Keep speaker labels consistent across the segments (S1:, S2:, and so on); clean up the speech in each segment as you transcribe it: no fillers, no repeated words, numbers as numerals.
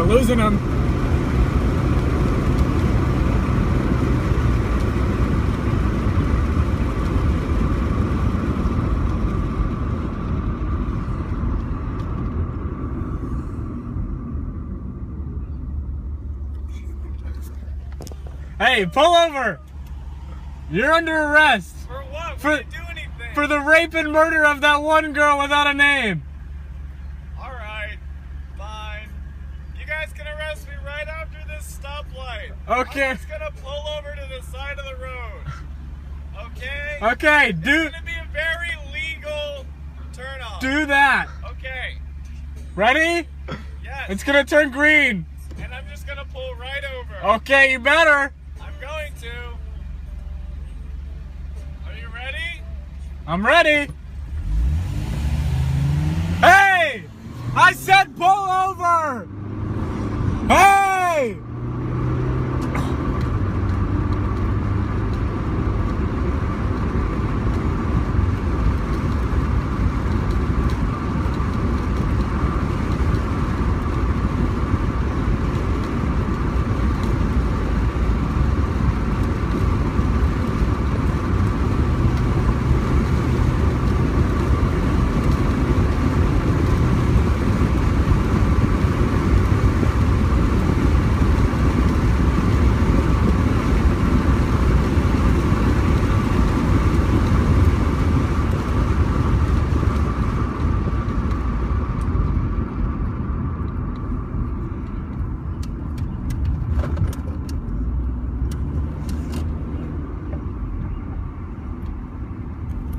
S1: losing him. Hey, pull over! You're under arrest.
S2: For what? We didn't do anything.
S1: For the rape and murder of that one girl without a name.
S2: Alright, fine. You guys can arrest me right after this stoplight.
S1: Okay.
S2: I'm just gonna pull over to the side of the road. Okay?
S1: Okay,
S2: It's gonna be a very legal turn off.
S1: do that.
S2: Okay.
S1: Ready?
S2: Yes.
S1: It's gonna turn green.
S2: And I'm just gonna pull right over.
S1: Okay, you better.
S2: I'm going to. Are you ready?
S1: I'm ready. Hey! I said pull over! Hey!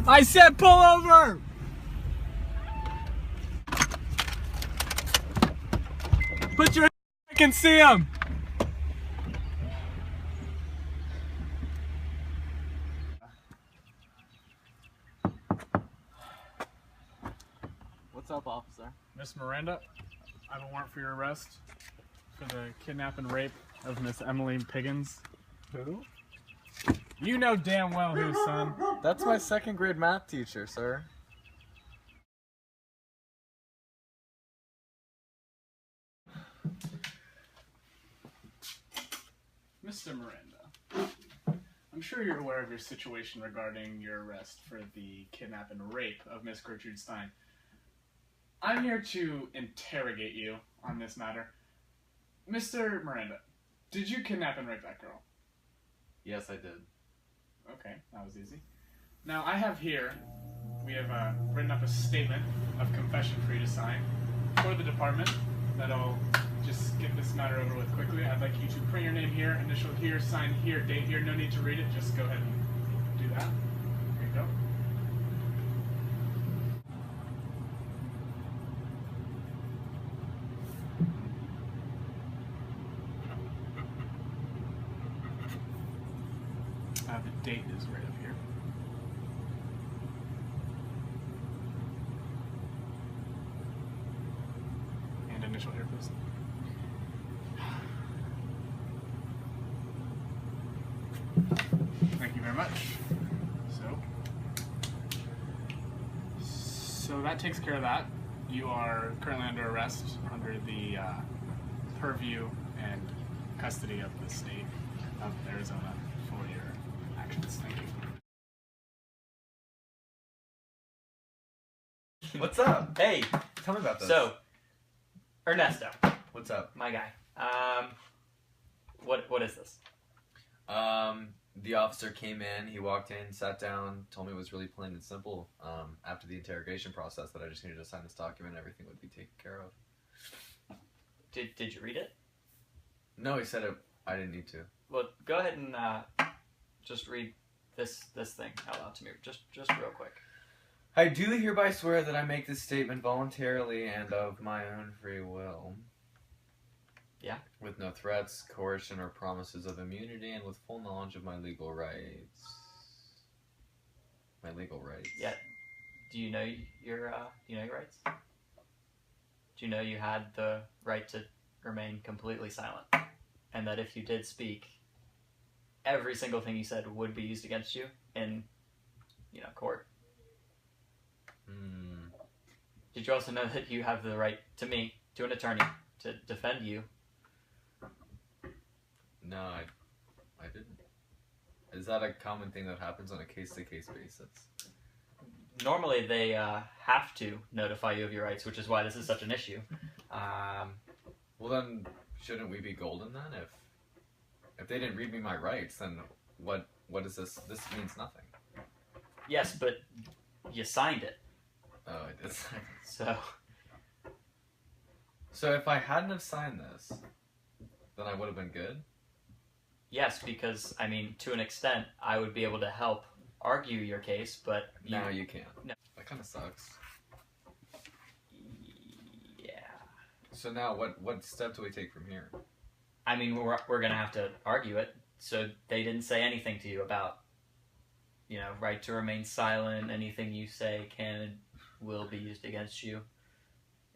S1: I said pull over! Put your I can see him!
S3: What's up, officer?
S1: Miss Miranda, I have a warrant for your arrest for the kidnap and rape of Miss Emily Piggins.
S3: Who?
S1: You know damn well who, son.
S3: That's my second grade math teacher, sir.
S1: Mr. Miranda, I'm sure you're aware of your situation regarding your arrest for the kidnap and rape of Miss Gertrude Stein. I'm here to interrogate you on this matter. Mr. Miranda, did you kidnap and rape that girl?
S3: Yes, I did.
S1: Okay, that was easy. Now, I have here, we have written up a statement of confession for you to sign for the department that'll just get this matter over with quickly. I'd like you to print your name here, initial here, sign here, date here. No need to read it, just go ahead and do that. Here you go. The date is right up here. And initial here, please. Thank you very much. So that takes care of that. You are currently under arrest under the purview and custody of the state of Arizona for your actions. Thank you.
S4: What's up? Hey, tell me about this.
S5: So, Ernesto,
S4: what's up?
S5: my guy. What is this?
S4: The officer came in, he walked in, sat down, told me it was really plain and simple. After the interrogation process, that I just needed to sign this document, everything would be taken care of.
S5: Did you read it?
S4: No, he said it. I didn't need to.
S5: Well, go ahead and just read this thing out loud to me, just real quick.
S4: I do hereby swear that I make this statement voluntarily and of my own free will.
S5: Yeah.
S4: With no threats, coercion, or promises of immunity, and with full knowledge of my legal rights. My legal rights.
S5: Yeah. Do you know your rights? Do you know you had the right to remain completely silent, and that if you did speak, every single thing you said would be used against you in, court? Did you also know that you have the right to me, to an attorney, to defend you.
S4: No, I didn't. Is that a common thing that happens on a case-to-case basis?
S5: Normally, they have to notify you of your rights, which is why this is such an issue.
S4: Well, then, shouldn't we be golden then? If they didn't read me my rights, then what is this? This means nothing.
S5: Yes, but you signed it.
S4: Oh, I did sign it. So if I hadn't have signed this, then I would have been good?
S5: Yes, because, I mean, to an extent, I would be able to help argue your case, but...
S4: Now you can't.
S5: No.
S4: That kind of sucks.
S5: Yeah.
S4: So now what step do we take from here?
S5: I mean, we're going to have to argue it. So they didn't say anything to you about, you know, right to remain silent, anything you say can and will be used against you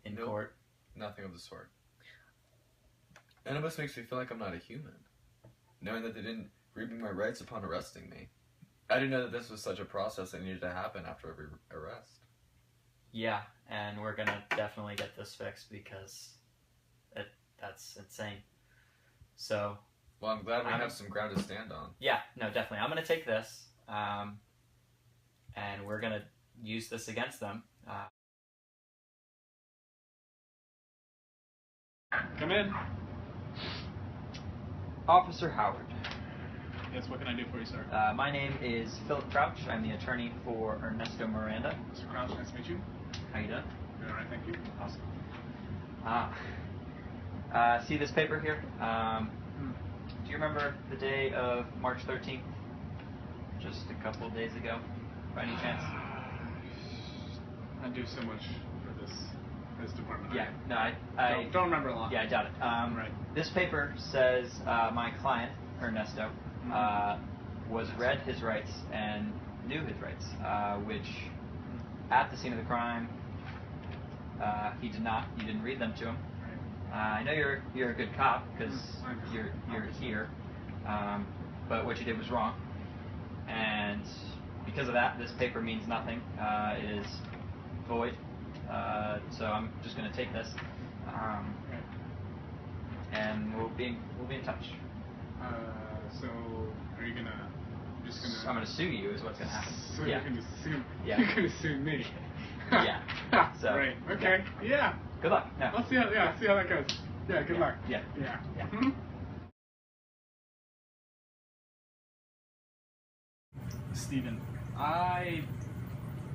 S5: in
S4: Nope.
S5: court.
S4: Nothing of the sort. And it almost makes me feel like I'm not a human. Knowing that they didn't read me my rights upon arresting me. I didn't know that this was such a process that needed to happen after every arrest.
S5: Yeah, and we're going to definitely get this fixed because that's insane. So...
S4: Well, I'm glad we have some ground to stand on.
S5: Yeah, no, definitely. I'm going to take this, and we're going to use this against them.
S1: Come in.
S5: Officer Howard.
S1: Yes, what can I do for you, sir?
S5: My name is Philip Crouch. I'm the attorney for Ernesto Miranda.
S1: Mr. Crouch, nice to meet you.
S5: How you doing?
S1: All right, thank you.
S5: Awesome. See this paper here? Do you remember the day of March 13th? Just a couple of days ago, by any chance?
S1: I do so much for this department.
S5: Yeah, no, I
S1: don't remember a lot.
S5: Yeah, I doubt it.
S1: Right.
S5: This paper says my client, Ernesto, was read his rights and knew his rights, which at the scene of the crime, he did not. You didn't read them to him. I know you're a good cop because you're here, but what you did was wrong, and because of that, this paper means nothing. It is void. So I'm just going to take this, and we'll be in touch.
S1: So are you just gonna?
S5: I'm going to sue you. Is what's going to happen.
S1: So
S5: Yeah.
S1: you're gonna sue?
S5: Yeah.
S1: You're gonna sue me?
S5: Yeah. So,
S1: right. Okay. Yeah.
S5: Good luck. No.
S1: Let's see how that goes. Yeah. Good luck.
S5: Yeah.
S1: Yeah.
S5: Yeah.
S1: Steven, I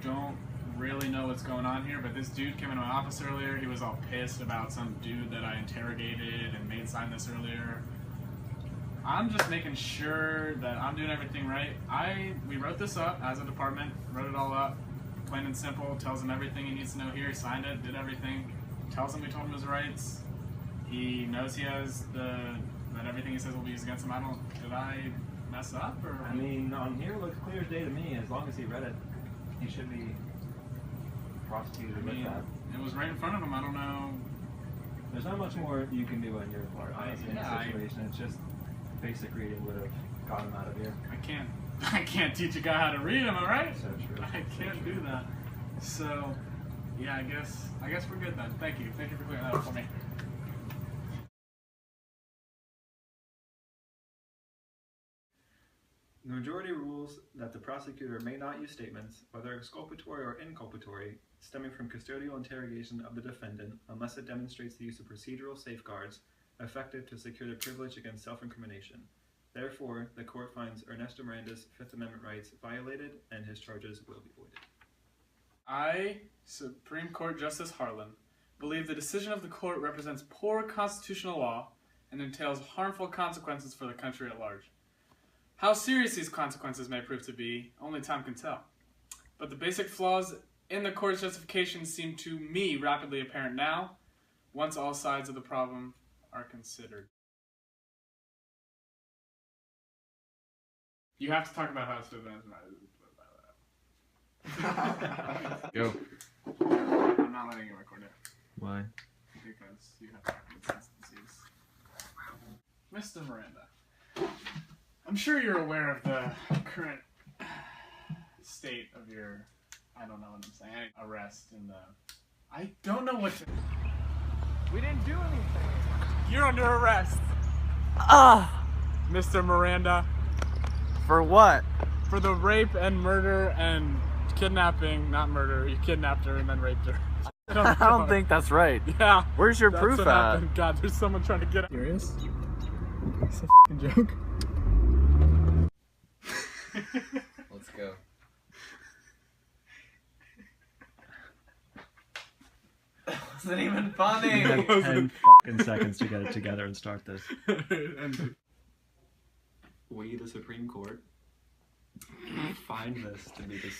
S1: don't really know what's going on here, but this dude came into my office earlier. He was all pissed about some dude that I interrogated and made sign this earlier. I'm just making sure that I'm doing everything right. We wrote this up as a department, wrote it all up, plain and simple, tells him everything he needs to know here, he signed it, did everything, tells him we told him his rights. He knows he has that everything he says will be used against him. Did I mess up? Or?
S6: I mean, on here it looks clear as day to me. As long as he read it, he should be prosecuted with that.
S1: It was right in front of him. I don't know.
S6: There's not much more you can do on your part, honestly, in this situation. It's just basic reading would have got him out of here.
S1: I can't teach a guy how to read. Am I right?
S6: So true.
S1: I can't do that. So, yeah, I guess we're good then. Thank you for clearing that up for me.
S6: The majority rules that the prosecutor may not use statements, whether exculpatory or inculpatory, stemming from custodial interrogation of the defendant unless it demonstrates the use of procedural safeguards effective to secure the privilege against self-incrimination. Therefore, the court finds Ernesto Miranda's Fifth Amendment rights violated and his charges will be voided.
S1: I, Supreme Court Justice Harlan, believe the decision of the court represents poor constitutional law and entails harmful consequences for the country at large. How serious these consequences may prove to be, only time can tell. But the basic flaws in the court's justification seem to me rapidly apparent now, once all sides of the problem are considered. You have to talk about how it's to advance
S4: Go.
S1: I'm not letting you record it.
S4: Why?
S1: Because you have inconsistencies. Mr. Miranda, I'm sure you're aware of the current state of your, I don't know what I'm saying, arrest and I don't know what to...
S6: We didn't do anything.
S1: You're under arrest,
S3: Ah!
S1: Mr. Miranda,
S3: For what?
S1: for the rape and murder and kidnapping. Not murder. You kidnapped her and then raped her.
S3: I don't think that's right.
S1: Yeah.
S3: Where's your
S1: That's
S3: proof
S1: what
S3: at?
S1: happened. God, there's someone trying to get out. Serious? It's a fucking joke.
S4: Let's go. Wasn't even funny.
S6: You have 10 fucking seconds to get it together and start this.
S1: And
S6: We, the Supreme Court, find this to be the